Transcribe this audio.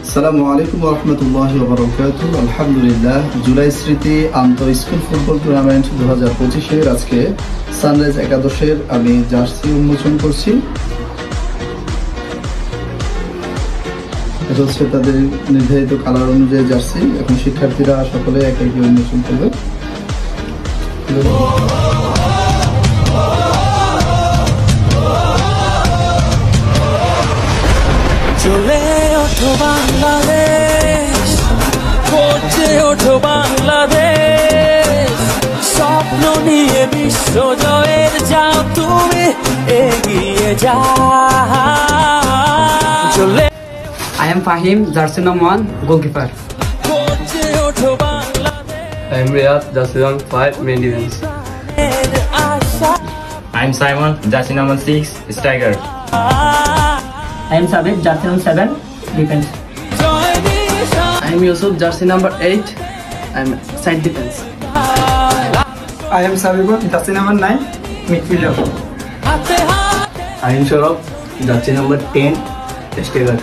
আসসালামু আলাইকুম ওয়া রাহমাতুল্লাহি ওয়া বারাকাতুহু। আলহামদুলিল্লাহ, জুলাই স্মৃতি আন্তঃ স্কুল ফুটবল টুর্নামেন্ট 2025 এর আজকে সানরাইজ একাদশের আমি জার্সি উন্মোচন করছি। এটা হচ্ছে তাদের নির্ধারিত কালার অনুযায়ী জার্সি। এখন শিক্ষার্থীরা সকলে এক একই উন্মোচন করবে। চলে ওঠো বাংলাদেশ, করছে ওঠো বাংলাদেশ, স্বপ্ন নিয়ে বিশ্ব জয়ের যাও তুমি এগিয়ে যাও। চলে I am Fahim, jersey number 1, goalkeeper. করছে ওঠো Bangladesh. I am Riyad, jersey number 5, main defense. I am Simon, jersey number 6, striker. I am Sabit, jersey number 7, defense. I am Yusuf, jersey number 8, I am side defense. I am Sabibur, jersey number 9, midfielder. I am Sharav, jersey number 10, striker.